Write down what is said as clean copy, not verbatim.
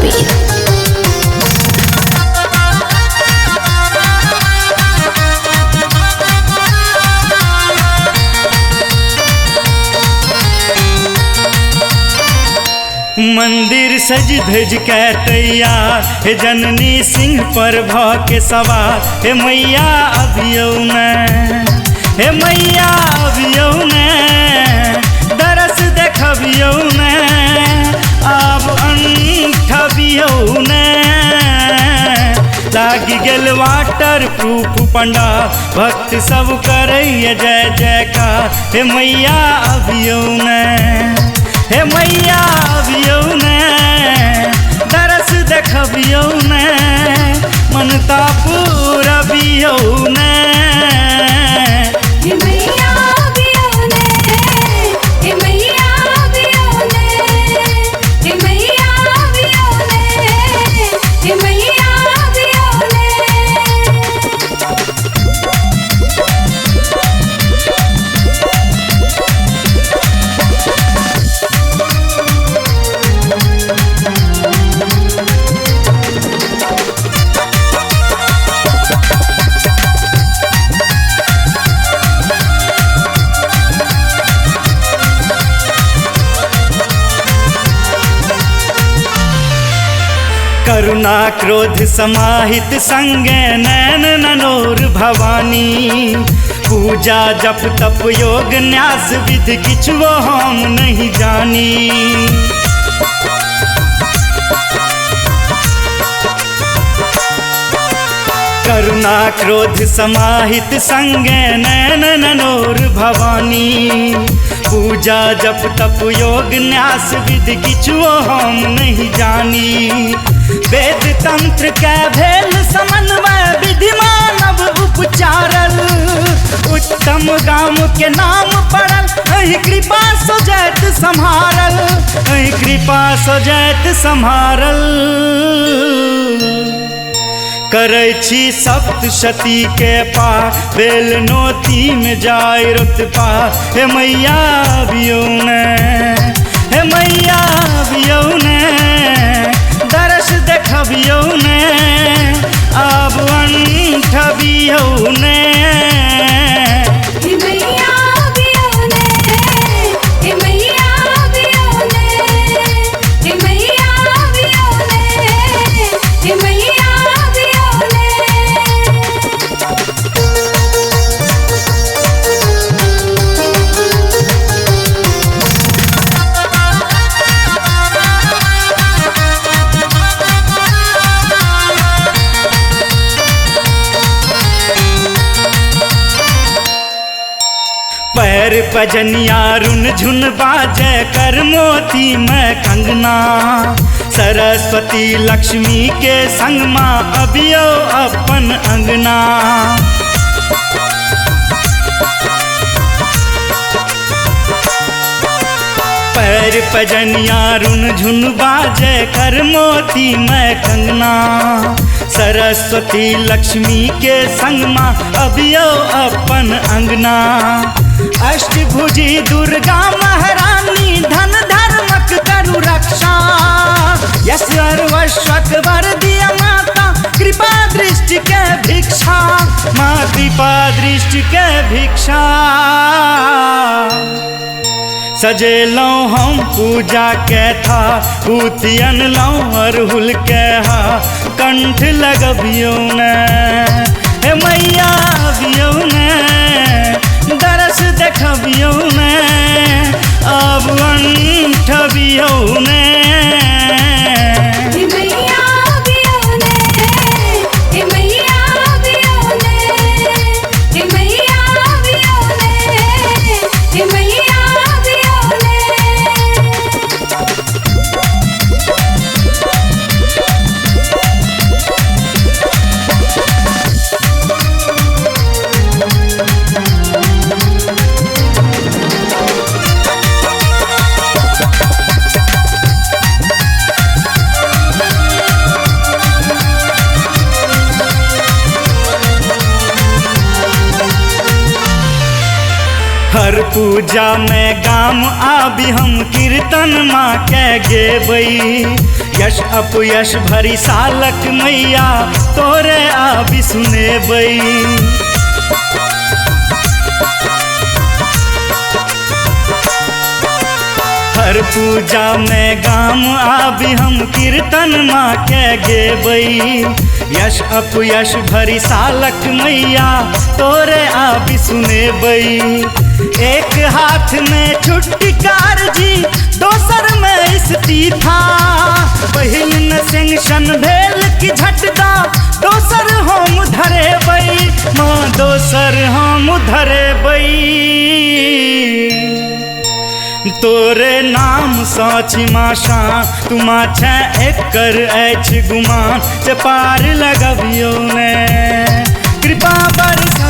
पे। मंदिर सज धज के तैयार, हे जननी सिंह पर भ के सवार, हे मैया अभियौ ने, हे मैया अभियौ ने, दरस देखबियौ ने, आब अंठबियौ ने। लागी गेल वाटर प्रूफ पंडा, भक्त सब करैया जय जयकार, हे मैया अभियौ ने, हे मैया अभियौ ने, दरस देखबियौ ने, मनता पूरबियौ ने। हे मैया अभियौ ने, हे मैया अभियौ ने, हे मैया अभियौ ने, हे मैया अभियौ ने। करुणा क्रोध समाहित संगे नैन ननोर भवानी, पूजा जप तप योग न्यास विधि किछुओ हम नहीं जानी। करुणा क्रोध समाहित संगे नैन ननोर भवानी, पूजा जप तप योग न्यास विधि किछुओ हम नहीं जानी। वेद तंत्र के भेल समन्वय, विधि मानव उपचारल, उत्तम गाम के नाम पड़ल, अहि कृपा सोजैत सम्हारल, अहि कृपा सोजैत सम्हारल। करै छी सप्तशती के पार, बेल नोती में जाय रुत पार, हे मैया अभियौ ने, हे मैया अभियौ ने, दरस देखबियौ ने, आब अंठबियौ ने। हे मैया अभियौ ने, हे मैया अभियौ ने, हे मैया अभियौ ने, हे मैया अभियौ ने। पैर पजनिया रुन झुन बाजे, कर मोती में कंगना, सरस्वती लक्ष्मी के संग माँ अभियौ अपन अंगना। पैर पजनिया रुन झुन बाजे, कर मोती में कंगना, सरस्वती लक्ष्मी के संग माँ अभियौ अपन अंगना। अष्टभुजी दुर्गा महारानी, धन धर्मक करु रक्षा, यश सर्वस्वक वर दिया माता, कृपा दृष्टि के भिक्षा, माँ कृपा दृष्टि के भिक्षा। सजेलौं हम पूजा के था, पूती अनलौं अरहुल के हा, कंठ लगबियौ ने, हे मैया अभियौ ने, दरस देखबियौ ने, आब अंठबियौ ने। हे मैया अभियौ ने, हे मैया अभियौ ने, हे मैया अभियौ ने, हे मैया अभियौ ने। पूजा में गाम आबी हम कीर्तन माँ के गेबई। यश अपयश भरी सालक मैया तोरे आबी सुनेबई। हर पूजा में गाम आबी हम कीर्तन माँ के गेबई। यश अपयश भरी सालक मैया तोरे आबी सुनेबई। एक हाथ में छुटकार जी दोसर में इस्तीफा। पहिल न सेंक्शन भेल की झटदा दोसर हम धरेबई। माँ दोसर हम धरेबई। तोरे नाम साची माशा तुमा छ एकर अछि गुमान जे पार लगबियो ने कृपा बरसा